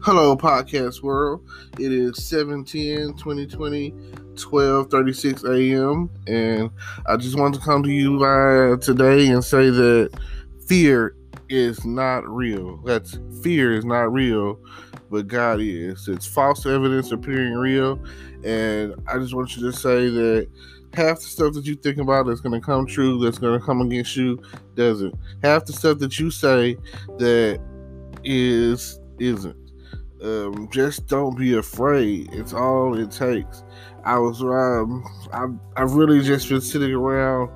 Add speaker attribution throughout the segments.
Speaker 1: Hello, podcast world. It is 7/10/2020, 12:36 a.m. And I just want to come to you today and say that fear is not real. Fear is not real, but God is. It's false evidence appearing real. And I just want you to say that half the stuff that you think about that's going to come true, that's going to come against you, doesn't. Half the stuff that you say that isn't. Just don't be afraid. It's all it takes. I've really just been sitting around,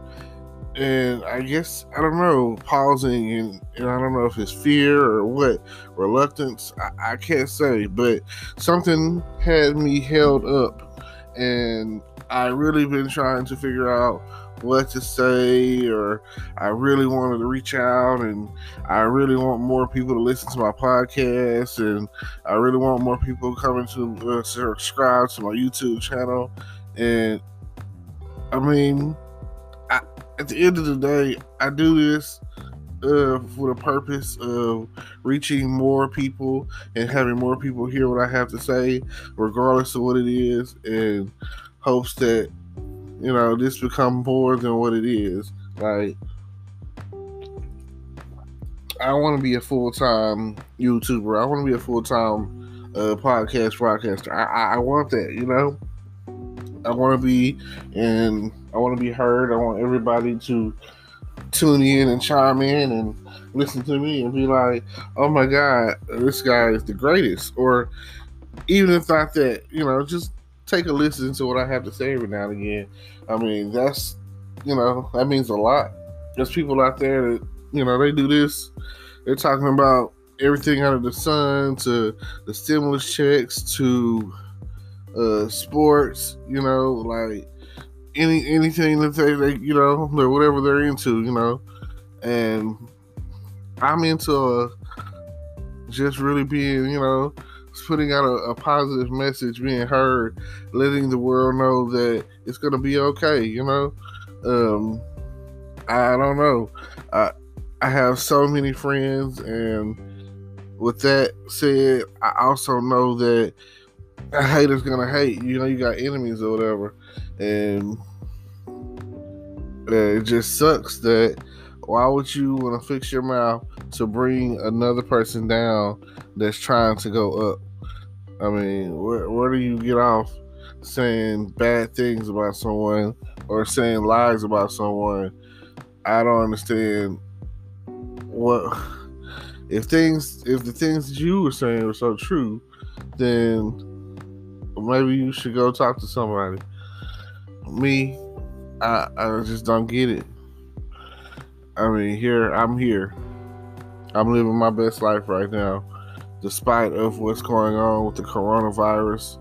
Speaker 1: and I guess I don't know, pausing, and I don't know if it's fear or what, reluctance. I can't say, but something had me held up, and I really been trying to figure out what to say, or I really wanted to reach out, and I really want more people to listen to my podcast, and I really want more people coming to subscribe to my YouTube channel. And I mean, at the end of the day, I do this for the purpose of reaching more people and having more people hear what I have to say, regardless of what it is, and hopes that this become more than what it is. Like, I want to be a full-time YouTuber. I want to be a full-time broadcaster. I want that, I want to be, and I want to be heard. I want everybody to tune in and chime in and listen to me and be like, oh my God, this guy is the greatest. Or even if not that, just take a listen to what I have to say every now and again. I mean, that means a lot. There's people out there that, they do this. They're talking about everything under the sun, to the stimulus checks, to sports, like anything that they whatever they're into, and I'm into just really being, putting out a positive message, being heard, letting the world know that it's going to be okay, I don't know. I have so many friends, and with that said, I also know that a hater's going to hate. You got enemies or whatever, and it just sucks that why would you want to fix your mouth to bring another person down that's trying to go up? I mean, where do you get off saying bad things about someone or saying lies about someone? I don't understand what if the things that you were saying were so true, then maybe you should go talk to somebody. Me, I just don't get it. I mean, I'm here. I'm living my best life right now, despite of what's going on with the coronavirus.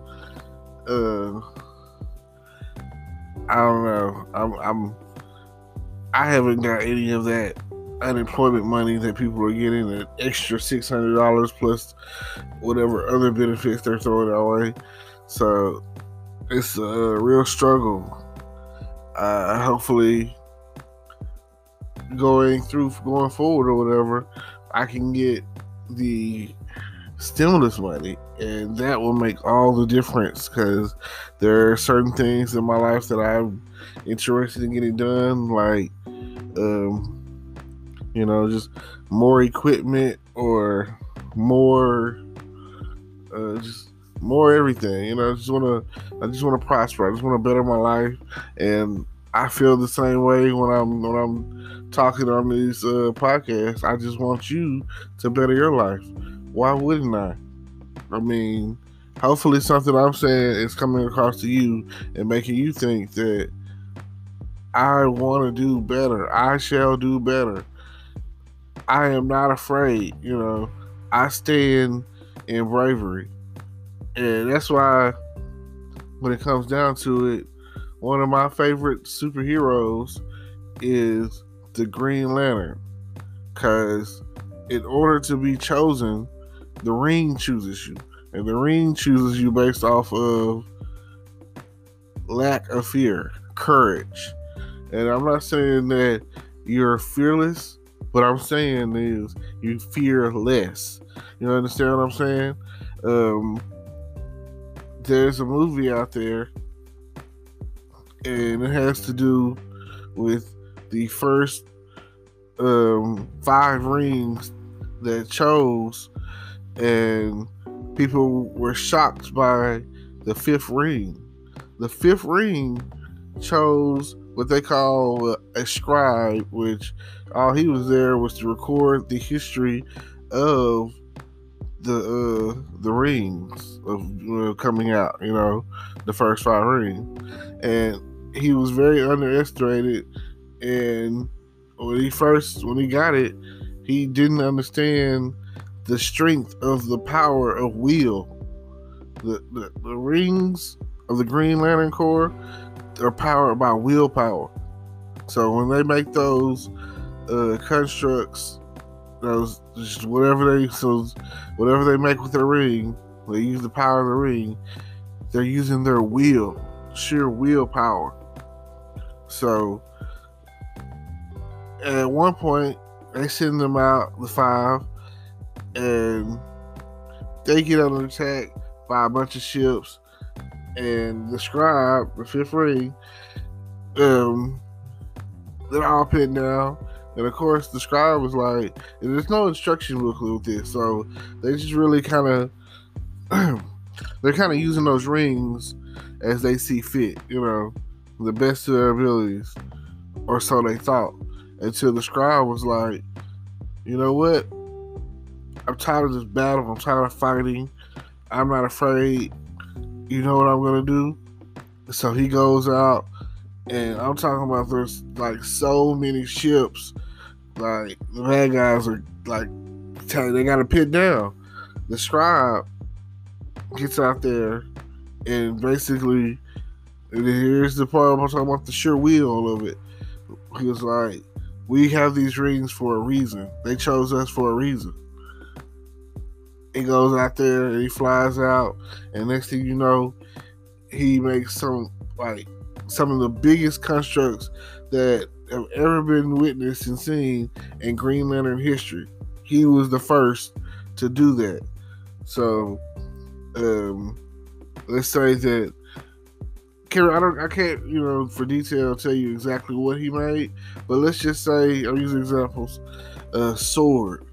Speaker 1: I don't know. I haven't got any of that unemployment money that people are getting, an extra $600 plus whatever other benefits they're throwing our way. So it's a real struggle. Hopefully, going forward or whatever, I can get the stimulus money, and that will make all the difference, because there are certain things in my life that I'm interested in getting done, like just more equipment, or more just more everything. I just want to prosper. I just want to better my life, and I feel the same way when I'm talking on these podcasts. I just want you to better your life. Why wouldn't I? I mean, hopefully something I'm saying is coming across to you and making you think that I want to do better. I shall do better. I am not afraid. I stand in bravery. And that's why, when it comes down to it, one of my favorite superheroes is the Green Lantern. Because in order to be chosen, the ring chooses you. And the ring chooses you based off of lack of fear, courage. And I'm not saying that you're fearless, what I'm saying is you fear less. You understand what I'm saying? Um, there's a movie out there, and it has to do with the first 5 rings that chose, and people were shocked by the 5th ring. The 5th ring chose what they call a scribe, which all he was there was to record the history of the rings of coming out. The first 5 rings, and he was very underestimated. And when he got it, he didn't understand the strength of the power of will. The rings of the Green Lantern Corps are powered by willpower. So when they make those constructs, those whatever they make with their ring, they use the power of the ring. They're using their will, sheer willpower. So at one point, they send them out, the 5, and they get under attack by a bunch of ships. And the scribe, the 5th ring, they're all pinned down. And of course, the scribe was like, and there's no instruction booklet with this, so they just really kind of, they're kind of using those rings as they see fit, the best of their abilities, or so they thought. Until the scribe was like, you know what? I'm tired of this battle. I'm tired of fighting. I'm not afraid. You know what I'm going to do? So he goes out, and I'm talking about there's like so many ships. Like, the bad guys are like, they got to pin down. The scribe gets out there, and basically, and here's the part I'm talking about, the sure will of it. He was like, we have these rings for a reason. They chose us for a reason. He goes out there and he flies out, and next thing you know, he makes some of the biggest constructs that have ever been witnessed and seen in Green Lantern history. He was the first to do that. So let's say that I can't, for detail, tell you exactly what he made, but let's just say, I'll use examples. A sword,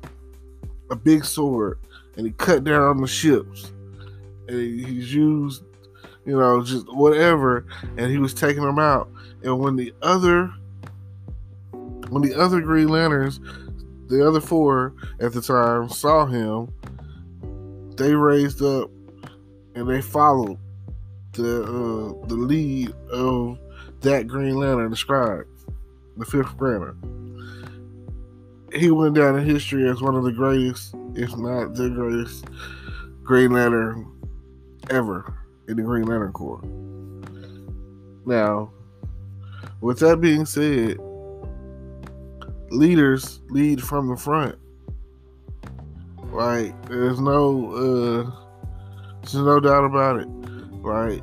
Speaker 1: a big sword, and he cut down the ships, and he's used, just whatever, and he was taking them out. And when the other Green Lanterns, the other 4 at the time, saw him, they raised up and they followed the lead of that Green Lantern, the scribe, the 5th Lantern. He went down in history as one of the greatest, if not the greatest, Green Lantern ever in the Green Lantern Corps. Now, with that being said, leaders lead from the front. Right? There's no doubt about it. Right?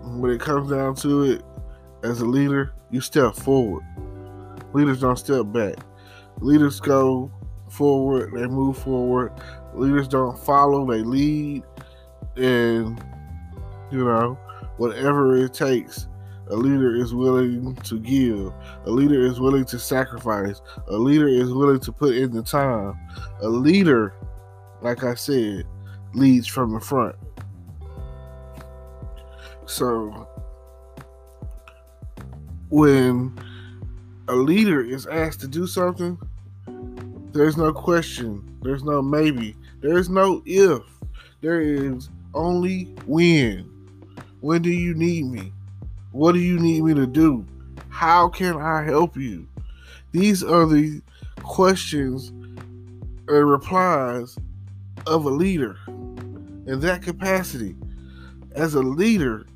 Speaker 1: When it comes down to it, as a leader, you step forward. Leaders don't step back. Leaders go forward, they move forward. Leaders don't follow, they lead. And, whatever it takes, a leader is willing to give. A leader is willing to sacrifice. A leader is willing to put in the time. A leader, like I said, leads from the front. So, when a leader is asked to do something, there's no question. There's no maybe. There's no if. There is only when. When do you need me? What do you need me to do? How can I help you? These are the questions and replies of a leader. In that capacity, as a leader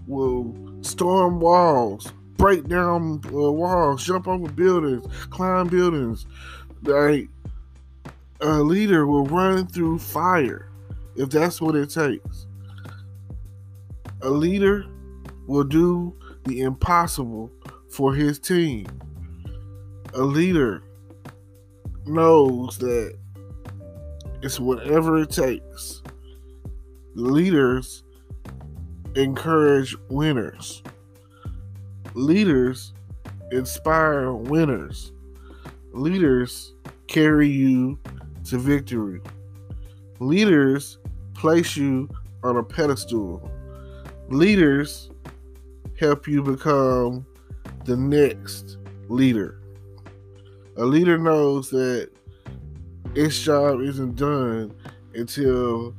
Speaker 1: will storm walls, break down walls, jump over buildings, climb buildings. Like, a leader will run through fire if that's what it takes. A leader will do the impossible for his team. A leader knows that It's whatever it takes. Leaders encourage winners. Leaders inspire winners. Leaders carry you to victory. Leaders place you on a pedestal. Leaders help you become the next leader. A leader knows that its job isn't done until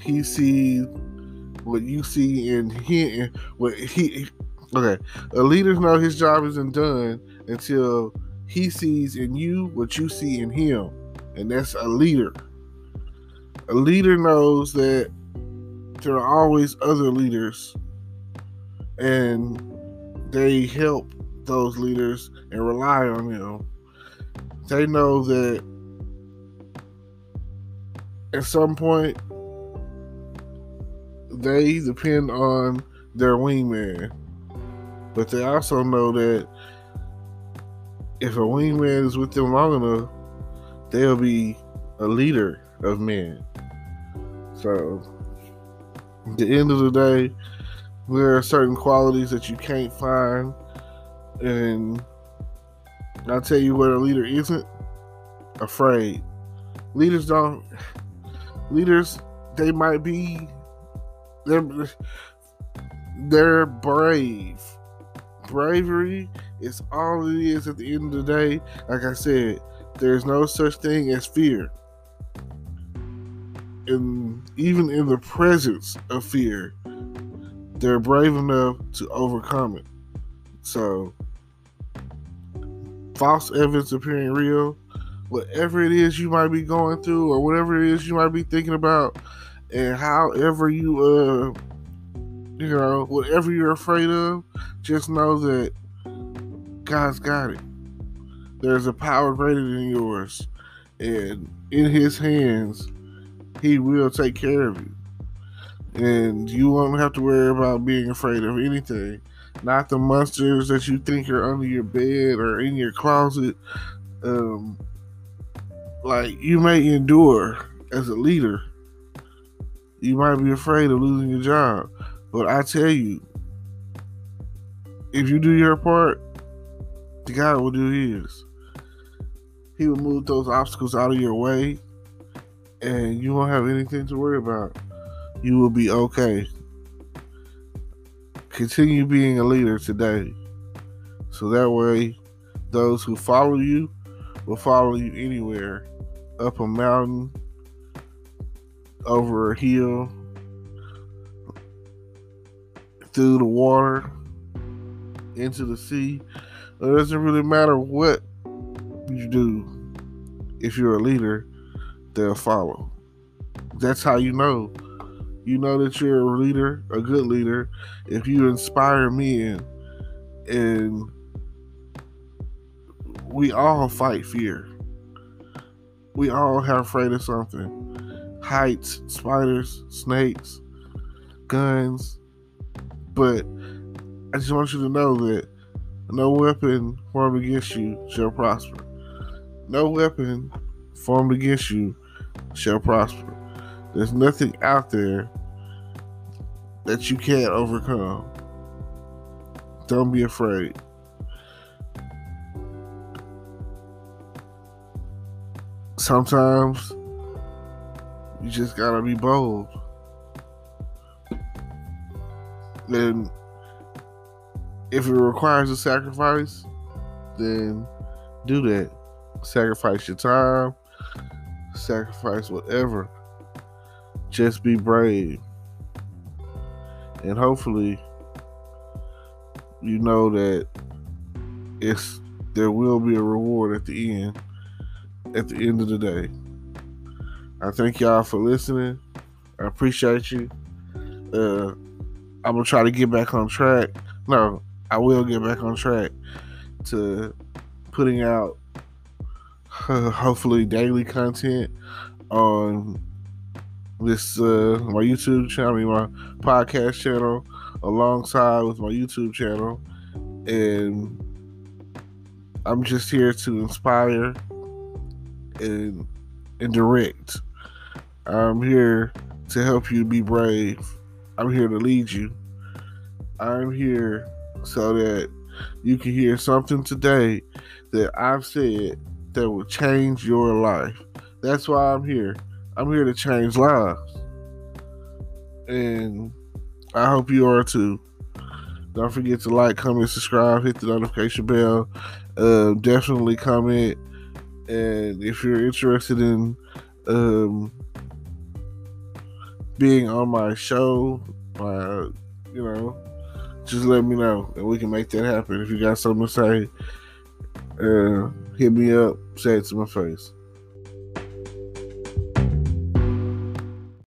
Speaker 1: he sees what you see in him. Okay. A leader knows his job isn't done until he sees in you what you see in him. And that's a leader. A leader knows that there are always other leaders, and they help those leaders and rely on them. They know that at some point they depend on their wingman, but they also know that if a wingman is with them long enough, they'll be a leader of men. So at the end of the day, there are certain qualities that you can't find, and I'll tell you what a leader isn't: afraid. Leaders, they might be, they're brave. Bravery is all it is at the end of the day. Like I said, there's no such thing as fear. And even in the presence of fear, they're brave enough to overcome it. So, false evidence appearing real, whatever it is you might be going through or whatever it is you might be thinking about, and however you, whatever you're afraid of, just know that God's got it. There's a power greater than yours, and in His hands, He will take care of you. And you won't have to worry about being afraid of anything. Not the monsters that you think are under your bed or in your closet. Like, you may endure as a leader. You might be afraid of losing your job. But I tell you, if you do your part, God will do His. He will move those obstacles out of your way, and you won't have anything to worry about. You will be okay. Continue being a leader today, so that way those who follow you will follow you anywhere, up a mountain, over a hill, through the water, into the sea. It doesn't really matter what you do. If you're a leader, they'll follow. That's how you know. You know that you're a leader, a good leader, if you inspire men. And we all fight fear. We all have afraid of something. Heights, spiders, snakes, guns. But I just want you to know that no weapon formed against you shall prosper. No weapon formed against you shall prosper. There's nothing out there that you can't overcome. Don't be afraid. Sometimes you just gotta be bold. And if it requires a sacrifice, then do that. Sacrifice your time. Sacrifice whatever. Just be brave. And hopefully, you know that there will be a reward at the end of the day. I thank y'all for listening. I appreciate you. I'm going to try to get back on track. No, I will get back on track to putting out hopefully daily content on this my YouTube channel, my podcast channel, alongside with my YouTube channel. And I'm just here to inspire and and direct. I'm here to help you be brave. I'm here to lead you. I'm here so that you can hear something today that I've said that will change your life. That's why I'm here. I'm here to change lives. And I hope you are too. Don't forget to like, comment, subscribe, hit the notification bell. Definitely comment. And if you're interested in being on my show, just let me know and we can make that happen. If you got something to say, hit me up, say it to my face.